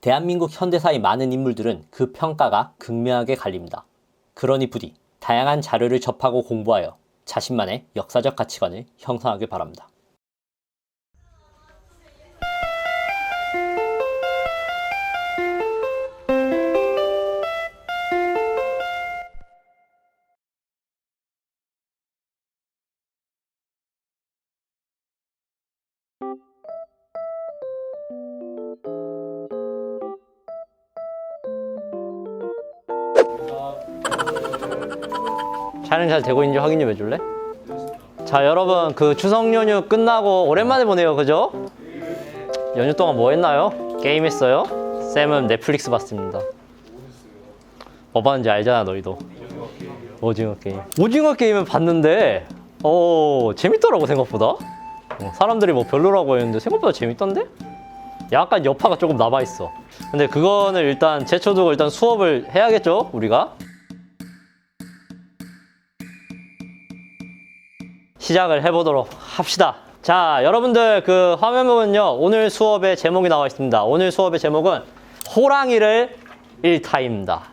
대한민국 현대사의 많은 인물들은 그 평가가 극명하게 갈립니다. 그러니 부디 다양한 자료를 접하고 공부하여 자신만의 역사적 가치관을 형성하길 바랍니다. 촬영 잘 되고 있는지 확인 좀 해줄래? 자, 여러분 그 추석 연휴 끝나고 오랜만에 보네요, 그죠? 연휴 동안 뭐 했나요? 게임 했어요? 쌤은 넷플릭스 봤습니다. 뭐 봤는지 알잖아, 너희도. 오징어 게임. 오징어 게임은 봤는데 재밌더라고, 생각보다. 사람들이 뭐 별로라고 했는데 생각보다 재밌던데? 약간 여파가 조금 남아있어. 근데 그거는 일단 제쳐두고 일단 수업을 해야겠죠, 우리가? 시작을 해보도록 합시다. 자, 여러분들 그 화면 보면요, 오늘 수업의 제목이 나와 있습니다. 오늘 수업의 제목은 호랑이를 잃다입니다.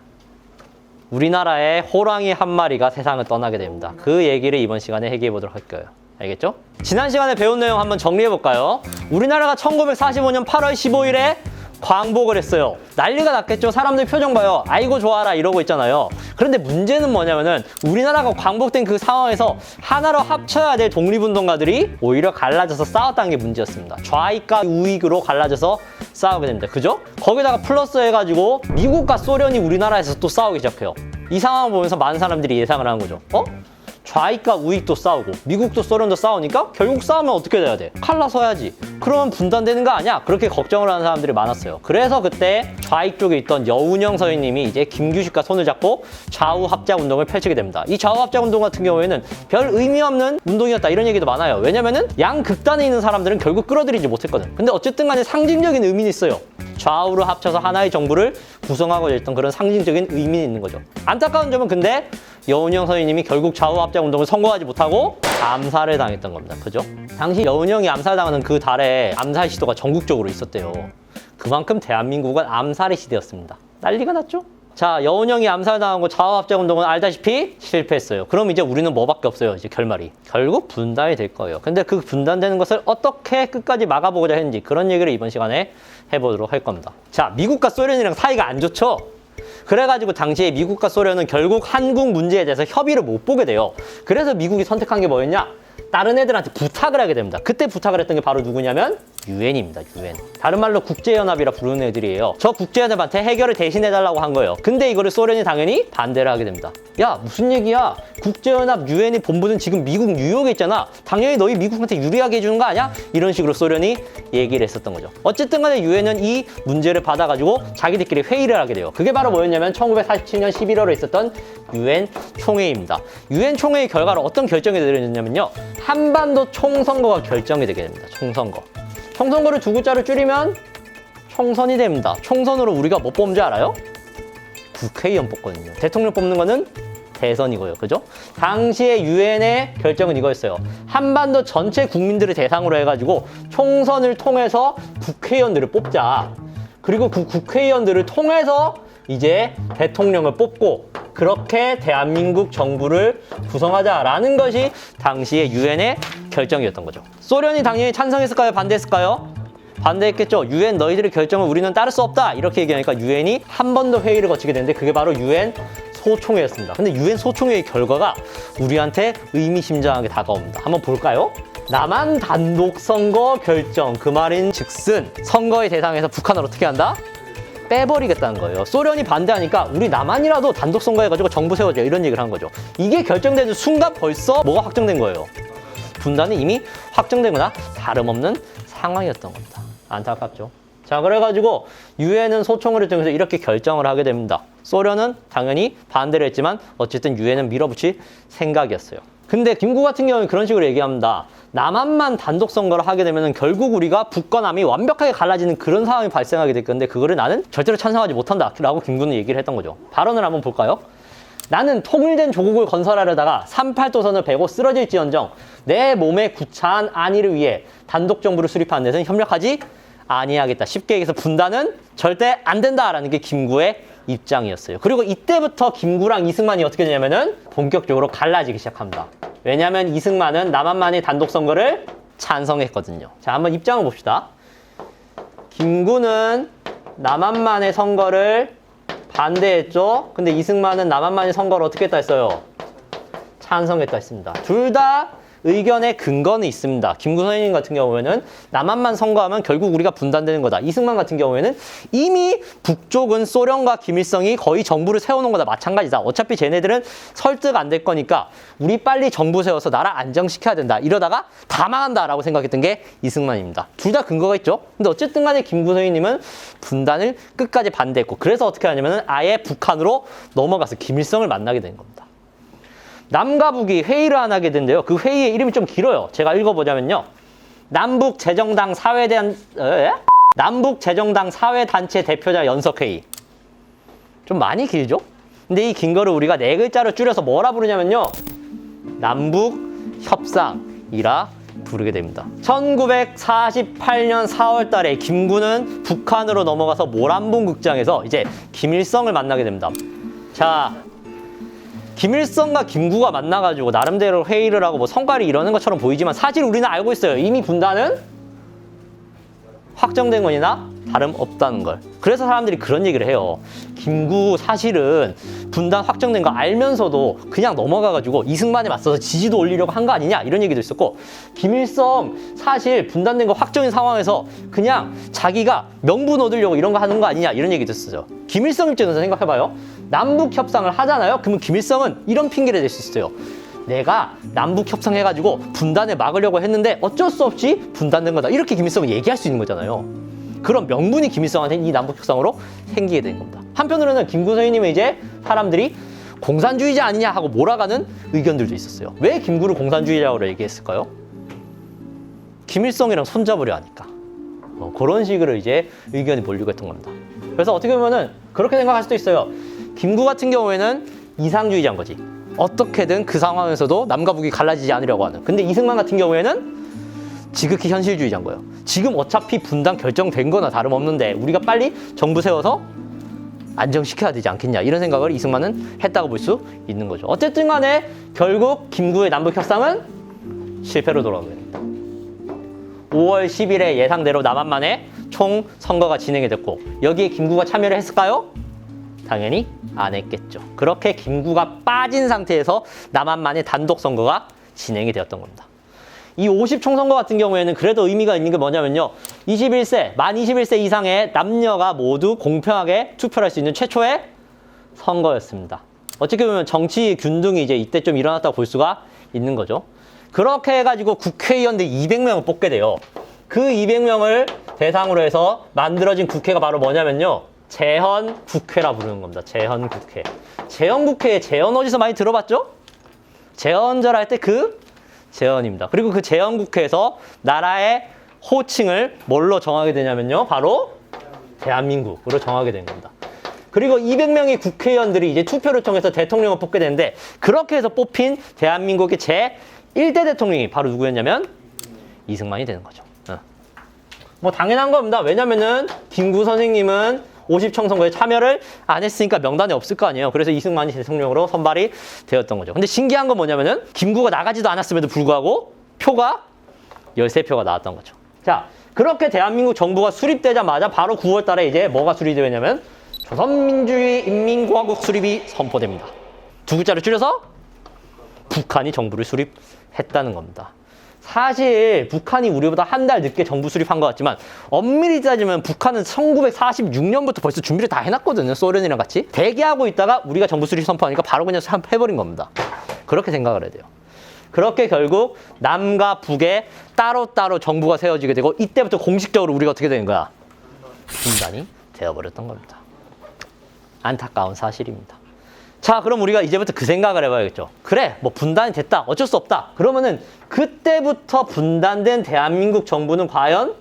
우리나라에 호랑이 한 마리가 세상을 떠나게 됩니다. 그 얘기를 이번 시간에 해결해 보도록 할 거예요. 알겠죠? 지난 시간에 배운 내용 한번 정리해 볼까요? 우리나라가 1945년 8월 15일에 광복을 했어요. 난리가 났겠죠? 사람들 표정 봐요. 아이고 좋아라 이러고 있잖아요. 그런데 문제는 뭐냐면은 우리나라가 광복된 그 상황에서 하나로 합쳐야 될 독립운동가들이 오히려 갈라져서 싸웠다는 게 문제였습니다. 좌익과 우익으로 갈라져서 싸우게 됩니다. 그죠? 거기다가 플러스 해가지고 미국과 소련이 우리나라에서 또 싸우기 시작해요. 이 상황을 보면서 많은 사람들이 예상을 하는 거죠. 좌익과 우익도 싸우고 미국도 소련도 싸우니까 결국 싸우면 어떻게 돼야 돼? 갈라서야지. 그러면 분단되는 거 아니야? 그렇게 걱정을 하는 사람들이 많았어요. 그래서 그때 좌익 쪽에 있던 여운형 서인님이 이제 김규식과 손을 잡고 좌우 합작 운동을 펼치게 됩니다. 이 좌우 합작 운동 같은 경우에는 별 의미 없는 운동이었다 이런 얘기도 많아요. 왜냐면은 양 극단에 있는 사람들은 결국 끌어들이지 못했거든. 근데 어쨌든 간에 상징적인 의미는 있어요. 좌우로 합쳐서 하나의 정부를 구성하고 있던 그런 상징적인 의미는 있는 거죠. 안타까운 점은 근데 여운형 서인님이 결국 좌우 합작 운동을 성공하지 못하고 암살을 당했던 겁니다. 그죠? 당시 여운형이 암살당하는 그 달에 암살 시도가 전국적으로 있었대요. 그만큼 대한민국은 암살의 시대였습니다. 난리가 났죠? 자, 여운형이 암살당하고 좌우 합작 운동은 알다시피 실패했어요. 그럼 이제 우리는 뭐밖에 없어요, 이제 결말이. 결국 분단이 될 거예요. 근데 그 분단되는 것을 어떻게 끝까지 막아보고자 했는지 그런 얘기를 이번 시간에 해보도록 할 겁니다. 자, 미국과 소련이랑 사이가 안 좋죠? 그래가지고 당시에 미국과 소련은 결국 한국 문제에 대해서 협의를 못 보게 돼요. 그래서 미국이 선택한 게 뭐였냐? 다른 애들한테 부탁을 하게 됩니다. 그때 부탁을 했던 게 바로 누구냐면 유엔입니다. 유엔. 다른 말로 국제연합이라 부르는 애들이에요. 저 국제연합한테 해결을 대신해달라고 한 거예요. 근데 이거를 소련이 당연히 반대를 하게 됩니다. 야, 무슨 얘기야? 국제연합 유엔이 본부는 지금 미국 뉴욕에 있잖아. 당연히 너희 미국한테 유리하게 해주는 거 아니야? 이런 식으로 소련이 얘기를 했었던 거죠. 어쨌든 간에 유엔은 이 문제를 받아가지고 자기들끼리 회의를 하게 돼요. 그게 바로 뭐였냐면 1947년 11월에 있었던 유엔 총회입니다. 유엔 총회의 결과로 어떤 결정이 내려졌냐면요, 한반도 총선거가 결정이 되게 됩니다. 총선거. 총선거를 두 글자로 줄이면 총선이 됩니다. 총선으로 우리가 뭐 뽑는지 알아요? 국회의원 뽑거든요. 대통령 뽑는 거는 대선이고요. 그죠? 당시에 유엔의 결정은 이거였어요. 한반도 전체 국민들을 대상으로 해가지고 총선을 통해서 국회의원들을 뽑자. 그리고 그 국회의원들을 통해서 이제 대통령을 뽑고 그렇게 대한민국 정부를 구성하자라는 것이 당시의 유엔의 결정이었던 거죠. 소련이 당연히 찬성했을까요? 반대했을까요? 반대했겠죠. 유엔 너희들의 결정을 우리는 따를 수 없다 이렇게 얘기하니까 유엔이 한 번 더 회의를 거치게 되는데 그게 바로 유엔 소총회였습니다. 근데 유엔 소총회의 결과가 우리한테 의미심장하게 다가옵니다. 한번 볼까요? 남한 단독 선거 결정. 그 말인 즉슨 선거의 대상에서 북한을 어떻게 한다? 빼버리겠다는 거예요. 소련이 반대하니까 우리 남한이라도 단독 선거해가지고 정부 세워줘 이런 얘기를 한 거죠. 이게 결정되는 순간 벌써 뭐가 확정된 거예요? 분단이 이미 확정되거나 다름없는 상황이었던 겁니다. 안타깝죠. 자, 그래가지고 유엔은 소총회를 통해서 이렇게 결정을 하게 됩니다. 소련은 당연히 반대를 했지만 어쨌든 유엔은 밀어붙일 생각이었어요. 근데 김구 같은 경우는 그런 식으로 얘기합니다. 남한만 단독 선거를 하게 되면 결국 우리가 북과 남이 완벽하게 갈라지는 그런 상황이 발생하게 될 건데 그거를 나는 절대로 찬성하지 못한다 라고 김구는 얘기를 했던 거죠. 발언을 한번 볼까요? 나는 통일된 조국을 건설하려다가 38도선을 베고 쓰러질지언정 내 몸에 구차한 안위를 위해 단독 정부를 수립하는 데는 협력하지 아니하겠다. 쉽게 얘기해서 분단은 절대 안 된다라는 게 김구의 입장이었어요. 그리고 이때부터 김구랑 이승만이 어떻게 되냐면은 본격적으로 갈라지기 시작합니다. 왜냐하면 이승만은 남한만의 단독 선거를 찬성했거든요. 자, 한번 입장을 봅시다. 김구는 남한만의 선거를 반대했죠. 근데 이승만은 남한만의 선거를 어떻게 했다 했어요? 찬성했다 했습니다. 둘 다 의견의 근거는 있습니다. 김구 선생님 같은 경우에는 남한만 선거하면 결국 우리가 분단되는 거다. 이승만 같은 경우에는 이미 북쪽은 소련과 김일성이 거의 정부를 세워놓은 거다. 마찬가지다. 어차피 쟤네들은 설득 안 될 거니까 우리 빨리 정부 세워서 나라 안정시켜야 된다. 이러다가 다 망한다라고 생각했던 게 이승만입니다. 둘 다 근거가 있죠. 근데 어쨌든 간에 김구 선생님은 분단을 끝까지 반대했고 그래서 어떻게 하냐면 아예 북한으로 넘어가서 김일성을 만나게 된 겁니다. 남과 북이 회의를 안 하게 된대요. 그 회의의 이름이 좀 길어요. 제가 읽어보자면요. 남북재정당 사회단체 대표자 연석회의. 좀 많이 길죠? 근데 이 긴 거를 우리가 네 글자로 줄여서 뭐라 부르냐면요. 남북협상이라 부르게 됩니다. 1948년 4월 달에 김구는 북한으로 넘어가서 모란봉 극장에서 이제 김일성을 만나게 됩니다. 자, 김일성과 김구가 만나가지고 나름대로 회의를 하고 뭐 성과를 이루는 것처럼 보이지만 사실 우리는 알고 있어요. 이미 분단은 확정된 것이나 다름없다는 걸. 그래서 사람들이 그런 얘기를 해요. 김구 사실은 분단 확정된 거 알면서도 그냥 넘어가가지고 이승만에 맞서서 지지도 올리려고 한 거 아니냐 이런 얘기도 있었고 김일성 사실 분단된 거 확정인 상황에서 그냥 자기가 명분 얻으려고 이런 거 하는 거 아니냐 이런 얘기도 있었죠. 김일성 입장에서 생각해봐요. 남북 협상을 하잖아요. 그러면 김일성은 이런 핑계를 댈 수 있어요. 내가 남북 협상해가지고 분단을 막으려고 했는데 어쩔 수 없이 분단된 거다. 이렇게 김일성은 얘기할 수 있는 거잖아요. 그런 명분이 김일성한테 이 남북 협상으로 생기게 된 겁니다. 한편으로는 김구 선생님은 이제 사람들이 공산주의자 아니냐 하고 몰아가는 의견들도 있었어요. 왜 김구를 공산주의자로 얘기했을까요? 김일성이랑 손잡으려 하니까. 그런 식으로 이제 의견이 몰리고 했던 겁니다. 그래서 어떻게 보면은 그렇게 생각할 수도 있어요. 김구 같은 경우에는 이상주의자인 거지. 어떻게든 그 상황에서도 남과 북이 갈라지지 않으려고 하는. 근데 이승만 같은 경우에는 지극히 현실주의자인 거예요. 지금 어차피 분단 결정된 거나 다름없는데 우리가 빨리 정부 세워서 안정시켜야 되지 않겠냐 이런 생각을 이승만은 했다고 볼 수 있는 거죠. 어쨌든 간에 결국 김구의 남북협상은 실패로 돌아오게 됩니다. 5월 10일에 예상대로 남한만의 총선거가 진행이 됐고 여기에 김구가 참여를 했을까요? 당연히 안 했겠죠. 그렇게 김구가 빠진 상태에서 남한만의 단독 선거가 진행이 되었던 겁니다. 이 50총선거 같은 경우에는 그래도 의미가 있는 게 뭐냐면요. 만 21세 이상의 남녀가 모두 공평하게 투표를 할 수 있는 최초의 선거였습니다. 어떻게 보면 정치 균등이 이제 이때 좀 일어났다고 볼 수가 있는 거죠. 그렇게 해가지고 국회의원들 200명을 뽑게 돼요. 그 200명을 대상으로 해서 만들어진 국회가 바로 뭐냐면요. 재헌국회라 부르는 겁니다. 재헌국회. 재헌국회의 재헌 어디서 많이 들어봤죠? 재헌절 할 때 그 재헌입니다. 그리고 그 재헌국회에서 나라의 호칭을 뭘로 정하게 되냐면요. 바로 대한민국으로 정하게 된 겁니다. 그리고 200명의 국회의원들이 이제 투표를 통해서 대통령을 뽑게 되는데 그렇게 해서 뽑힌 대한민국의 제1대 대통령이 바로 누구였냐면 이승만이 되는 거죠. 뭐 당연한 겁니다. 왜냐면은 김구 선생님은 50총선거에 참여를 안 했으니까 명단에 없을 거 아니에요. 그래서 이승만이 대통령으로 선발이 되었던 거죠. 근데 신기한 건 뭐냐면은 김구가 나가지도 않았음에도 불구하고 표가 13표가 나왔던 거죠. 자, 그렇게 대한민국 정부가 수립되자마자 바로 9월 달에 이제 뭐가 수립되냐면 조선민주주의인민공화국 수립이 선포됩니다. 두 글자를 줄여서 북한이 정부를 수립했다는 겁니다. 사실 북한이 우리보다 한 달 늦게 정부 수립한 것 같지만 엄밀히 따지면 북한은 1946년부터 벌써 준비를 다 해놨거든요. 소련이랑 같이. 대기하고 있다가 우리가 정부 수립 선포하니까 바로 그냥 해버린 겁니다. 그렇게 생각을 해야 돼요. 그렇게 결국 남과 북에 따로따로 정부가 세워지게 되고 이때부터 공식적으로 우리가 어떻게 되는 거야? 분단이 되어버렸던 겁니다. 안타까운 사실입니다. 자, 그럼 우리가 이제부터 그 생각을 해봐야겠죠. 그래, 뭐 분단이 됐다. 어쩔 수 없다. 그러면은 그때부터 분단된 대한민국 정부는 과연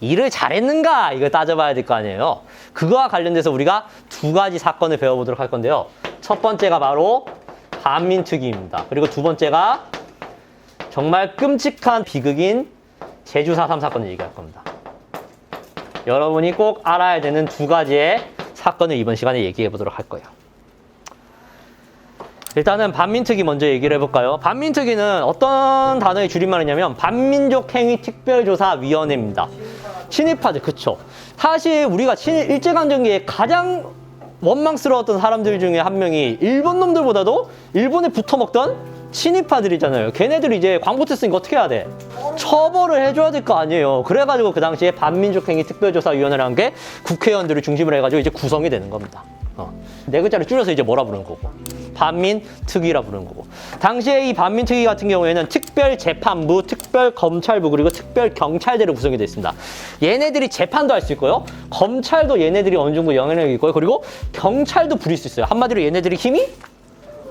일을 잘했는가? 이걸 따져봐야 될 거 아니에요. 그거와 관련돼서 우리가 두 가지 사건을 배워보도록 할 건데요. 첫 번째가 바로 반민특위입니다. 그리고 두 번째가 정말 끔찍한 비극인 제주 4.3 사건을 얘기할 겁니다. 여러분이 꼭 알아야 되는 두 가지의 사건을 이번 시간에 얘기해 보도록 할 거예요. 일단은 반민특위 먼저 얘기를 해볼까요? 반민특위는 어떤 단어의 줄임말이냐면 반민족행위특별조사위원회입니다. 친일파들, 그쵸. 사실 우리가 일제강점기에 가장 원망스러웠던 사람들 중에 한 명이 일본 놈들보다도 일본에 붙어먹던 친일파들이잖아요. 걔네들이 이제 광복됐으니까 어떻게 해야 돼? 처벌을 해줘야 될 거 아니에요. 그래가지고 그 당시에 반민족행위특별조사위원회라는 게 국회의원들을 중심으로 해가지고 이제 구성이 되는 겁니다. 네 글자를 줄여서 이제 뭐라 부르는 거고. 반민특위라 부르는 거고. 당시에 이 반민특위 같은 경우에는 특별재판부, 특별검찰부, 그리고 특별경찰대로 구성이 되어 있습니다. 얘네들이 재판도 할 수 있고요. 검찰도 얘네들이 어느 정도 영향력이 있고요. 그리고 경찰도 부릴 수 있어요. 한마디로 얘네들이 힘이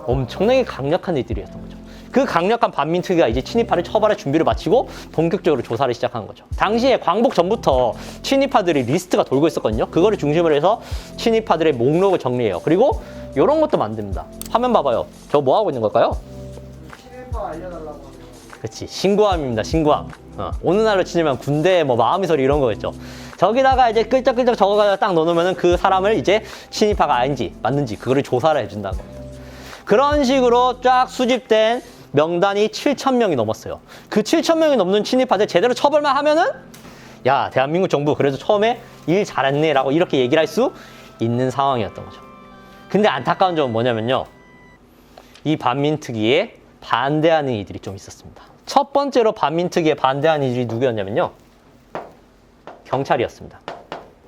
엄청나게 강력한 애들이었던 거죠. 그 강력한 반민특위가 이제 친일파를 처벌할 준비를 마치고 본격적으로 조사를 시작한 거죠. 당시에 광복 전부터 친일파들이 리스트가 돌고 있었거든요. 그거를 중심으로 해서 친일파들의 목록을 정리해요. 그리고 이런 것도 만듭니다. 화면 봐봐요. 저 뭐 하고 있는 걸까요? 친일파 알려달라고 하네요. 그렇지, 신고함입니다. 신고함. 어느 날로 치면 군대 뭐 마음의 소리 이런 거겠죠. 저기다가 이제 끌적끌적 적어가지고 딱 넣어놓으면 그 사람을 이제 친일파가 아닌지 맞는지 그거를 조사를 해준다는 겁니다. 그런 식으로 쫙 수집된 명단이 7,000명이 넘었어요. 그 7,000명이 넘는 친일파들 제대로 처벌만 하면은 야, 대한민국 정부 그래도 처음에 일 잘했네 라고 이렇게 얘기를 할 수 있는 상황이었던 거죠. 근데 안타까운 점은 뭐냐면요, 이 반민특위에 반대하는 이들이 좀 있었습니다. 첫 번째로 반민특위에 반대하는 이들이 누구였냐면요, 경찰이었습니다.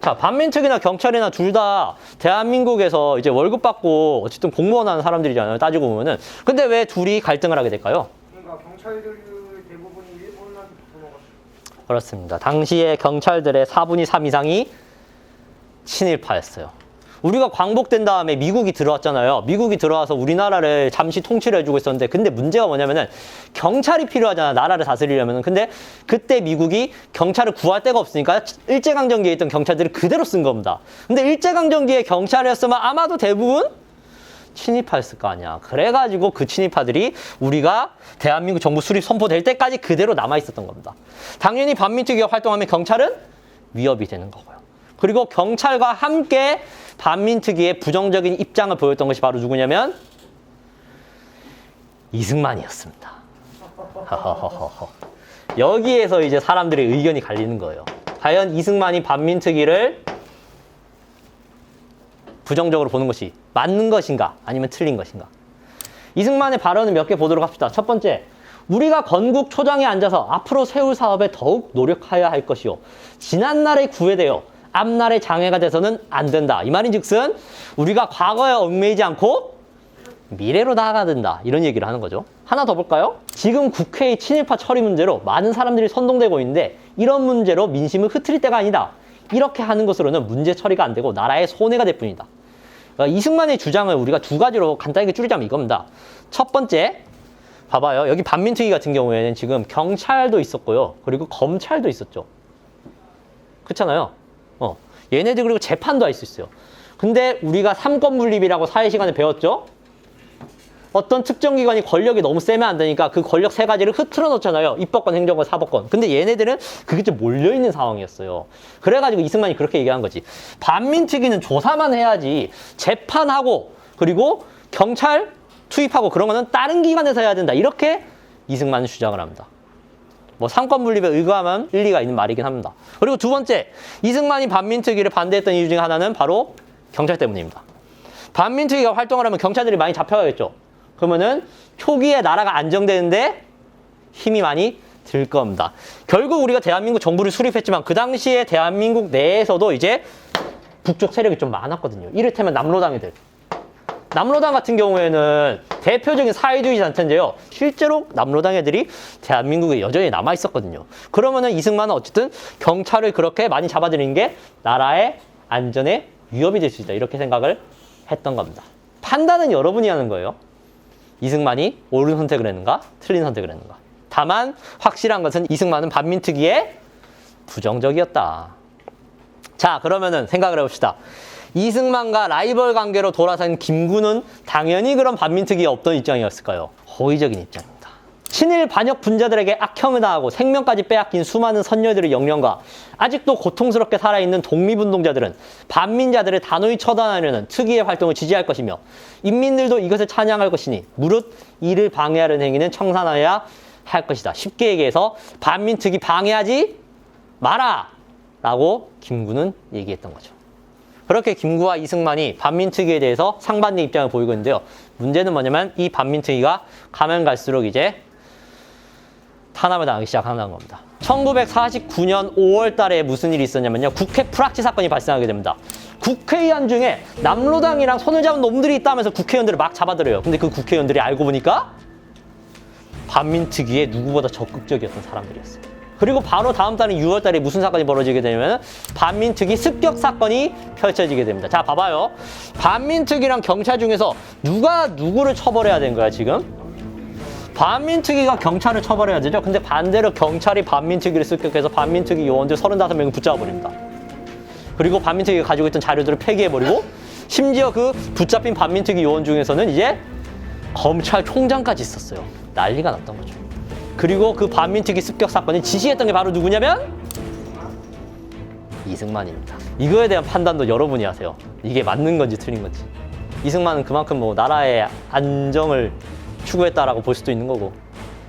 자, 반민특위나 경찰이나 둘 다 대한민국에서 이제 월급 받고 어쨌든 공무원 하는 사람들이잖아요, 따지고 보면은. 근데 왜 둘이 갈등을 하게 될까요? 그러니까 경찰들 대부분이 일본만 붙어먹었어요. 그렇습니다. 당시에 경찰들의 4분의 3 이상이 친일파였어요. 우리가 광복된 다음에 미국이 들어왔잖아요. 미국이 들어와서 우리나라를 잠시 통치를 해주고 있었는데, 근데 문제가 뭐냐면은 경찰이 필요하잖아, 나라를 다스리려면은. 근데 그때 미국이 경찰을 구할 데가 없으니까 일제강점기에 있던 경찰들을 그대로 쓴 겁니다. 근데 일제강점기에 경찰이었으면 아마도 대부분 친일파였을 거 아니야. 그래가지고 그 친일파들이 우리가 대한민국 정부 수립 선포될 때까지 그대로 남아있었던 겁니다. 당연히 반민특위가 활동하면 경찰은 위협이 되는 거고요. 그리고 경찰과 함께 반민특위에 부정적인 입장을 보였던 것이 바로 누구냐면 이승만이었습니다. 여기에서 이제 사람들의 의견이 갈리는 거예요. 과연 이승만이 반민특위를 부정적으로 보는 것이 맞는 것인가 아니면 틀린 것인가. 이승만의 발언을 몇 개 보도록 합시다. 첫 번째, 우리가 건국 초장에 앉아서 앞으로 세울 사업에 더욱 노력해야 할 것이요, 지난날에 구애되어 앞날에 장애가 돼서는 안 된다. 이 말인즉슨 우리가 과거에 얽매이지 않고 미래로 나아가야 된다, 이런 얘기를 하는 거죠. 하나 더 볼까요? 지금 국회의 친일파 처리 문제로 많은 사람들이 선동되고 있는데 이런 문제로 민심을 흐트릴 때가 아니다. 이렇게 하는 것으로는 문제 처리가 안 되고 나라의 손해가 될 뿐이다. 그러니까 이승만의 주장을 우리가 두 가지로 간단하게 줄이자면 이겁니다. 첫 번째, 봐봐요. 여기 반민특위 같은 경우에는 지금 경찰도 있었고요, 그리고 검찰도 있었죠. 그렇잖아요. 얘네들 그리고 재판도 할 수 있어요. 근데 우리가 삼권분립이라고 사회 시간에 배웠죠? 어떤 특정 기관이 권력이 너무 세면 안 되니까 그 권력 세 가지를 흐트러 놓잖아요. 입법권, 행정권, 사법권. 근데 얘네들은 그게 좀 몰려있는 상황이었어요. 그래가지고 이승만이 그렇게 얘기한 거지. 반민특위는 조사만 해야지 재판하고 그리고 경찰 투입하고 그런 거는 다른 기관에서 해야 된다. 이렇게 이승만은 주장을 합니다. 뭐 삼권분립에 의거하면 일리가 있는 말이긴 합니다. 그리고 두 번째, 이승만이 반민특위를 반대했던 이유 중에 하나는 바로 경찰 때문입니다. 반민특위가 활동을 하면 경찰들이 많이 잡혀가겠죠. 그러면은 초기에 나라가 안정되는데 힘이 많이 들 겁니다. 결국 우리가 대한민국 정부를 수립했지만 그 당시에 대한민국 내에서도 이제 북쪽 세력이 좀 많았거든요. 이를테면 남로당애들. 남로당 같은 경우에는 대표적인 사회주의 단체인데요, 실제로 남로당 애들이 대한민국에 여전히 남아있었거든요. 그러면은 이승만은 어쨌든 경찰을 그렇게 많이 잡아들이는 게 나라의 안전에 위협이 될 수 있다, 이렇게 생각을 했던 겁니다. 판단은 여러분이 하는 거예요. 이승만이 옳은 선택을 했는가, 틀린 선택을 했는가. 다만 확실한 것은 이승만은 반민특위에 부정적이었다. 자, 그러면은 생각을 해봅시다. 이승만과 라이벌 관계로 돌아선 김구는 당연히 그런 반민특위에 없던 입장이었을까요? 호의적인 입장입니다. 친일 반역 분자들에게 악형을 당하고 생명까지 빼앗긴 수많은 선녀들의 영령과 아직도 고통스럽게 살아있는 독립운동자들은 반민자들을 단호히 처단하려는 특위의 활동을 지지할 것이며 인민들도 이것을 찬양할 것이니 무릇 이를 방해하려는 행위는 청산하여야 할 것이다. 쉽게 얘기해서 반민특위 방해하지 마라! 라고 김구는 얘기했던 거죠. 그렇게 김구와 이승만이 반민특위에 대해서 상반된 입장을 보이고 있는데요. 문제는 뭐냐면 이 반민특위가 가면 갈수록 이제 탄압을 당하기 시작한다는 겁니다. 1949년 5월 달에 무슨 일이 있었냐면요. 국회 프락치 사건이 발생하게 됩니다. 국회의원 중에 남로당이랑 손을 잡은 놈들이 있다면서 국회의원들을 막 잡아들여요. 근데 그 국회의원들이 알고 보니까 반민특위에 누구보다 적극적이었던 사람들이었어요. 그리고 바로 다음 달인 6월 달에 무슨 사건이 벌어지게 되냐면 반민특위 습격 사건이 펼쳐지게 됩니다. 자, 봐봐요. 반민특위랑 경찰 중에서 누가 누구를 처벌해야 되는 거야, 지금? 반민특위가 경찰을 처벌해야 되죠. 근데 반대로 경찰이 반민특위를 습격해서 반민특위 요원들 35명을 붙잡아버립니다. 그리고 반민특위가 가지고 있던 자료들을 폐기해버리고 심지어 그 붙잡힌 반민특위 요원 중에서는 이제 검찰총장까지 있었어요. 난리가 났던 거죠. 그리고 그 반민특위 습격 사건이 지시했던 게 바로 누구냐면 이승만입니다. 이거에 대한 판단도 여러분이 하세요. 이게 맞는 건지 틀린 건지. 이승만은 그만큼 뭐 나라의 안정을 추구했다라고 볼 수도 있는 거고,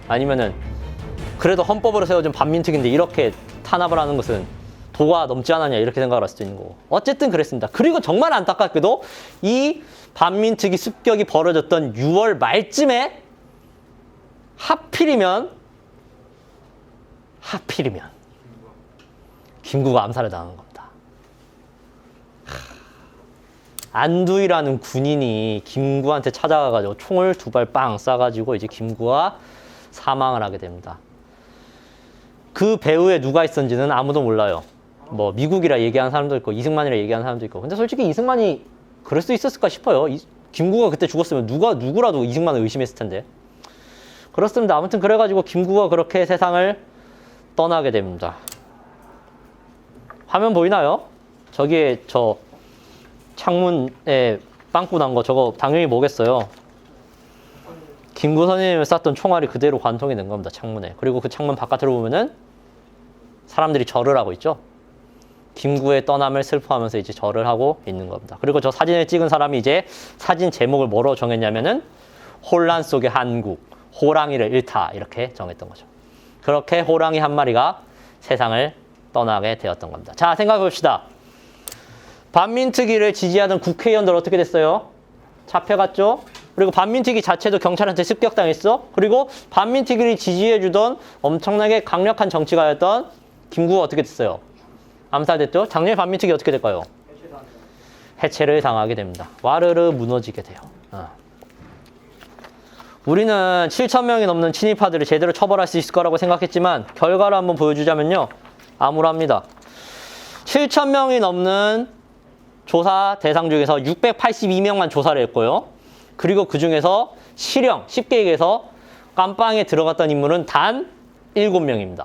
아니면은 그래도 헌법으로 세워진 반민특위인데 이렇게 탄압을 하는 것은 도가 넘지 않았냐 이렇게 생각을 할 수도 있는 거고. 어쨌든 그랬습니다. 그리고 정말 안타깝게도 이 반민특위 습격이 벌어졌던 6월 말쯤에 하필이면 김구가 암살을 당한 겁니다. 안두희라는 군인이 김구한테 찾아가가지고 총을 2발 빵 쏴가지고 이제 김구가 사망을 하게 됩니다. 그 배후에 누가 있었는지는 아무도 몰라요. 뭐 미국이라 얘기하는 사람도 있고 이승만이라 얘기하는 사람도 있고. 근데 솔직히 이승만이 그럴 수 있었을까 싶어요. 김구가 그때 죽었으면 누구라도 이승만을 의심했을 텐데. 그렇습니다. 아무튼 그래가지고 김구가 그렇게 세상을 떠나게 됩니다. 화면 보이나요? 저기에 저 창문에 빵꾸 난 거 저거 당연히 뭐겠어요? 김구 선생님을 쐈던 총알이 그대로 관통이 된 겁니다. 창문에. 그리고 그 창문 바깥으로 보면은 사람들이 절을 하고 있죠. 김구의 떠남을 슬퍼하면서 이제 절을 하고 있는 겁니다. 그리고 저 사진을 찍은 사람이 이제 사진 제목을 뭐로 정했냐면은 혼란 속의 한국, 호랑이를 잃다 이렇게 정했던 거죠. 그렇게 호랑이 한 마리가 세상을 떠나게 되었던 겁니다. 자, 생각해 봅시다. 반민특위를 지지하던 국회의원들 어떻게 됐어요? 잡혀갔죠? 그리고 반민특위 자체도 경찰한테 습격당했어? 그리고 반민특위를 지지해주던 엄청나게 강력한 정치가였던 김구가 어떻게 됐어요? 암살됐죠? 작년에 반민특위 어떻게 될까요? 해체를 당하게 됩니다. 와르르 무너지게 돼요. 우리는 7,000명이 넘는 친일파들을 제대로 처벌할 수 있을 거라고 생각했지만 결과를 한번 보여주자면요. 암울합니다. 7,000명이 넘는 조사 대상 중에서 682명만 조사를 했고요. 그리고 그 중에서 실형, 쉽게 얘기해서 깜빵에 들어갔던 인물은 단 7명입니다.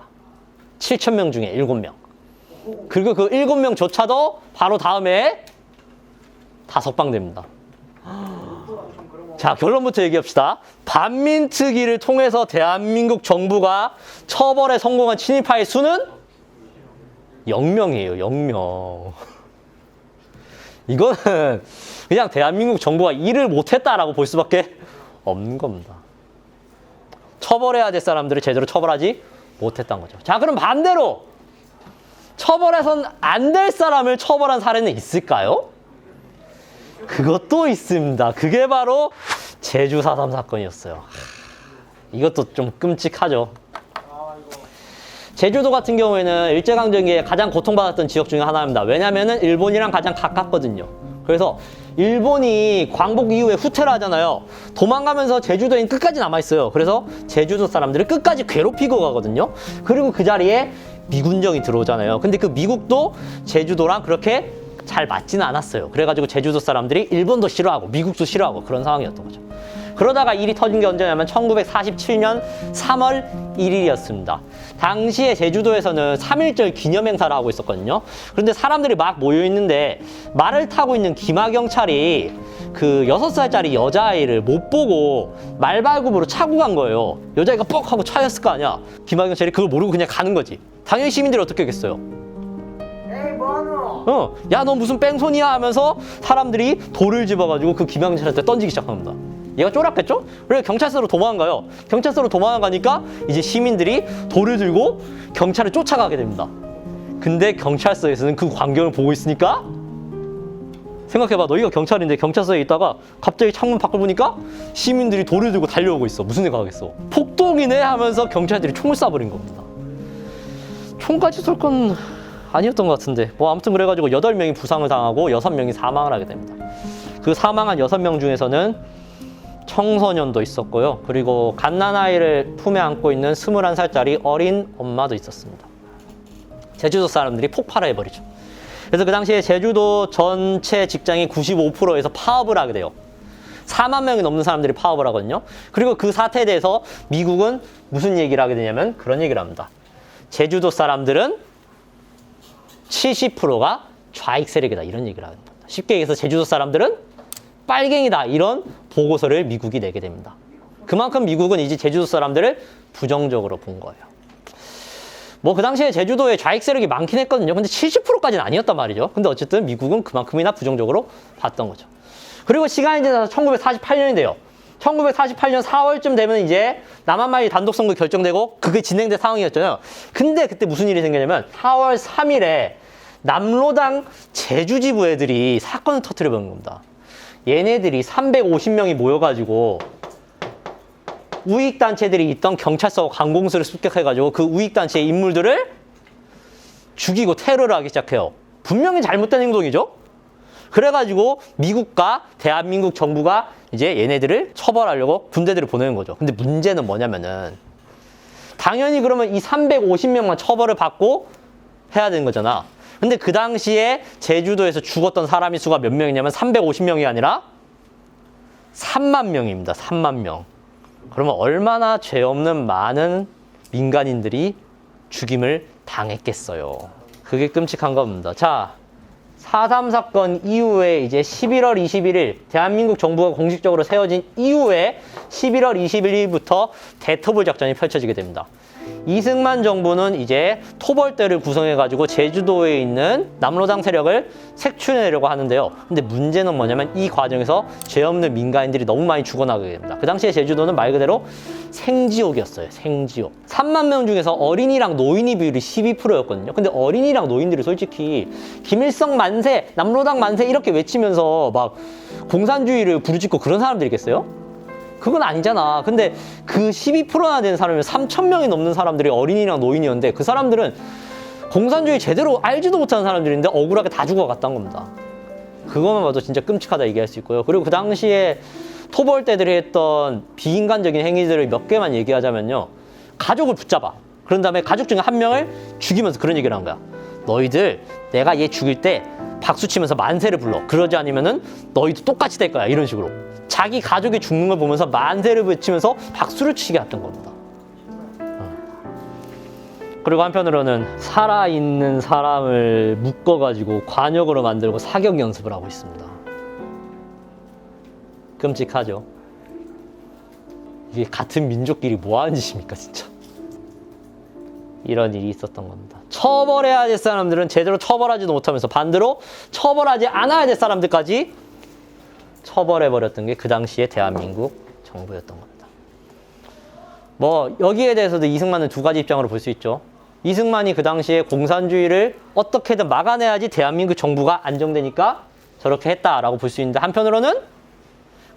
7,000명 중에 7명. 그리고 그 7명조차도 바로 다음에 다 석방됩니다. 자, 결론부터 얘기합시다. 반민특위를 통해서 대한민국 정부가 처벌에 성공한 친일파의 수는 0명이에요. 0명. 이거는 그냥 대한민국 정부가 일을 못했다라고 볼 수밖에 없는 겁니다. 처벌해야 될 사람들을 제대로 처벌하지 못했다는 거죠. 자, 그럼 반대로 처벌해선 안 될 사람을 처벌한 사례는 있을까요? 그것도 있습니다. 그게 바로 제주 4.3 사건이었어요. 이것도 좀 끔찍하죠. 제주도 같은 경우에는 일제강점기에 가장 고통받았던 지역 중에 하나입니다. 왜냐면은 일본이랑 가장 가깝거든요. 그래서 일본이 광복 이후에 후퇴를 하잖아요. 도망가면서 제주도에는 끝까지 남아있어요. 그래서 제주도 사람들을 끝까지 괴롭히고 가거든요. 그리고 그 자리에 미군정이 들어오잖아요. 근데 그 미국도 제주도랑 그렇게 잘 맞지는 않았어요. 그래가지고 제주도 사람들이 일본도 싫어하고 미국도 싫어하고 그런 상황이었던 거죠. 그러다가 일이 터진 게 언제냐면 1947년 3월 1일이었습니다. 당시에 제주도에서는 3.1절 기념행사를 하고 있었거든요. 그런데 사람들이 막 모여있는데 말을 타고 있는 기마경찰이 그 6살짜리 여자아이를 못 보고 말발굽으로 차고 간 거예요. 여자아이가 뻑 하고 차였을 거 아니야. 김학경찰이 그걸 모르고 그냥 가는 거지. 당연히 시민들이 어떻게 하겠어요? 에이 뭐하노? 야, 너 무슨 뺑소니야 하면서 사람들이 돌을 집어가지고 그 김학경찰한테 던지기 시작합니다. 얘가 쫄았겠죠? 그래서 경찰서로 도망가요. 경찰서로 도망가니까 이제 시민들이 돌을 들고 경찰을 쫓아가게 됩니다. 근데 경찰서에서는 그 광경을 보고 있으니까 생각해봐. 너희가 경찰인데 경찰서에 있다가 갑자기 창문 밖을 보니까 시민들이 돌을 들고 달려오고 있어. 무슨 생각하겠어? 폭동이네 하면서 경찰들이 총을 쏴버린 겁니다. 총까지 쏠 건 아니었던 것 같은데 뭐 아무튼 그래가지고 8명이 부상을 당하고 6명이 사망을 하게 됩니다. 그 사망한 6명 중에서는 청소년도 있었고요. 그리고 갓난아이를 품에 안고 있는 21살짜리 어린 엄마도 있었습니다. 제주도 사람들이 폭발을 해버리죠. 그래서 그 당시에 제주도 전체 직장이 95%에서 파업을 하게 돼요. 4만 명이 넘는 사람들이 파업을 하거든요. 그리고 그 사태에 대해서 미국은 무슨 얘기를 하게 되냐면 그런 얘기를 합니다. 제주도 사람들은 70%가 좌익 세력이다. 이런 얘기를 합니다. 쉽게 얘기해서 제주도 사람들은 빨갱이다. 이런 보고서를 미국이 내게 됩니다. 그만큼 미국은 이제 제주도 사람들을 부정적으로 본 거예요. 뭐 그 당시에 제주도에 좌익 세력이 많긴 했거든요. 근데 70%까지는 아니었단 말이죠. 근데 어쨌든 미국은 그만큼이나 부정적으로 봤던 거죠. 그리고 시간이 지나서 1948년이 돼요. 1948년 4월쯤 되면 이제 남한만이 단독 선거 결정되고 그게 진행된 상황이었잖아요. 근데 그때 무슨 일이 생기냐면 4월 3일에 남로당 제주지부 애들이 사건을 터뜨려 버린 겁니다. 얘네들이 350명이 모여가지고 우익단체들이 있던 경찰서 관공서를 습격해가지고 그 우익단체의 인물들을 죽이고 테러를 하기 시작해요. 분명히 잘못된 행동이죠? 그래가지고 미국과 대한민국 정부가 이제 얘네들을 처벌하려고 군대들을 보내는 거죠. 근데 문제는 뭐냐면은 당연히 그러면 이 350명만 처벌을 받고 해야 되는 거잖아. 근데 그 당시에 제주도에서 죽었던 사람의 수가 몇 명이냐면 350명이 아니라 3만 명입니다. 3만 명. 그러면 얼마나 죄 없는 많은 민간인들이 죽임을 당했겠어요. 그게 끔찍한 겁니다. 자, 4.3 사건 이후에 이제 11월 21일 대한민국 정부가 공식적으로 세워진 이후에 11월 21일부터 대토벌 작전이 펼쳐지게 됩니다. 이승만 정부는 이제 토벌대를 구성해가지고 제주도에 있는 남로당 세력을 색출해내려고 하는데요. 근데 문제는 뭐냐면 이 과정에서 죄 없는 민간인들이 너무 많이 죽어나가게 됩니다. 그 당시에 제주도는 말 그대로 생지옥이었어요. 생지옥. 3만 명 중에서 어린이랑 노인이 비율이 12%였거든요. 근데 어린이랑 노인들이 솔직히 김일성 만세, 남로당 만세 이렇게 외치면서 막 공산주의를 부르짖고 그런 사람들이겠어요? 그건 아니잖아. 근데 그 12%나 되는 사람이면 3,000명이 넘는 사람들이 어린이랑 노인이었는데 그 사람들은 공산주의 제대로 알지도 못하는 사람들인데 억울하게 다 죽어갔다는 겁니다. 그것만 봐도 진짜 끔찍하다 얘기할 수 있고요. 그리고 그 당시에 토벌대들이 했던 비인간적인 행위들을 몇 개만 얘기하자면요. 가족을 붙잡아. 그런 다음에 가족 중에 한 명을 죽이면서 그런 얘기를 한 거야. 너희들 내가 얘 죽일 때 박수 치면서 만세를 불러. 그러지 않으면은 너희도 똑같이 될 거야. 이런 식으로. 자기 가족이 죽는 걸 보면서 만세를 외치면서 박수를 치게 했던 겁니다. 그리고 한편으로는 살아있는 사람을 묶어가지고 관역으로 만들고 사격 연습을 하고 있습니다. 끔찍하죠. 이게 같은 민족끼리 뭐 하는 짓입니까, 진짜. 이런 일이 있었던 겁니다. 처벌해야 될 사람들은 제대로 처벌하지도 못하면서 반대로 처벌하지 않아야 될 사람들까지 처벌해버렸던 게 그 당시에 대한민국 정부였던 겁니다. 뭐 여기에 대해서도 이승만은 두 가지 입장으로 볼 수 있죠. 이승만이 그 당시에 공산주의를 어떻게든 막아내야지 대한민국 정부가 안정되니까 저렇게 했다라고 볼 수 있는데 한편으로는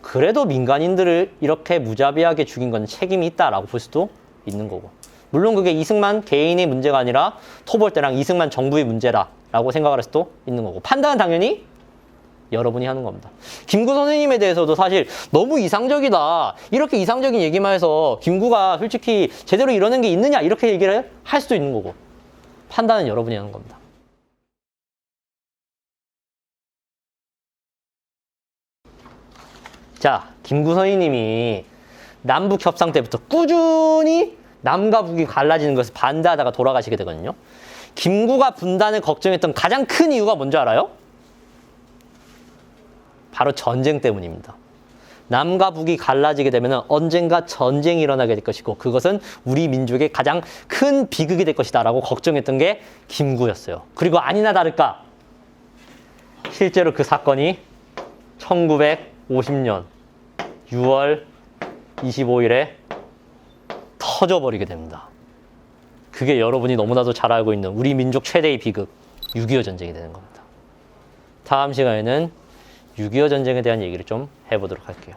그래도 민간인들을 이렇게 무자비하게 죽인 건 책임이 있다라고 볼 수도 있는 거고. 물론 그게 이승만 개인의 문제가 아니라 토벌대랑 이승만 정부의 문제라고 생각을 할 수도 있는 거고. 판단은 당연히 여러분이 하는 겁니다. 김구 선생님에 대해서도 사실 너무 이상적이다. 이렇게 이상적인 얘기만 해서 김구가 솔직히 제대로 이러는 게 있느냐 이렇게 얘기를 할 수도 있는 거고. 판단은 여러분이 하는 겁니다. 자, 김구 선생님이 남북 협상 때부터 꾸준히 남과 북이 갈라지는 것을 반대하다가 돌아가시게 되거든요. 김구가 분단을 걱정했던 가장 큰 이유가 뭔지 알아요? 바로 전쟁 때문입니다. 남과 북이 갈라지게 되면 언젠가 전쟁이 일어나게 될 것이고 그것은 우리 민족의 가장 큰 비극이 될 것이다 라고 걱정했던 게 김구였어요. 그리고 아니나 다를까 실제로 그 사건이 1950년 6월 25일에 터져버리게 됩니다. 그게 여러분이 너무나도 잘 알고 있는 우리 민족 최대의 비극 6.25 전쟁이 되는 겁니다. 다음 시간에는 6.25 전쟁에 대한 얘기를 좀 해보도록 할게요.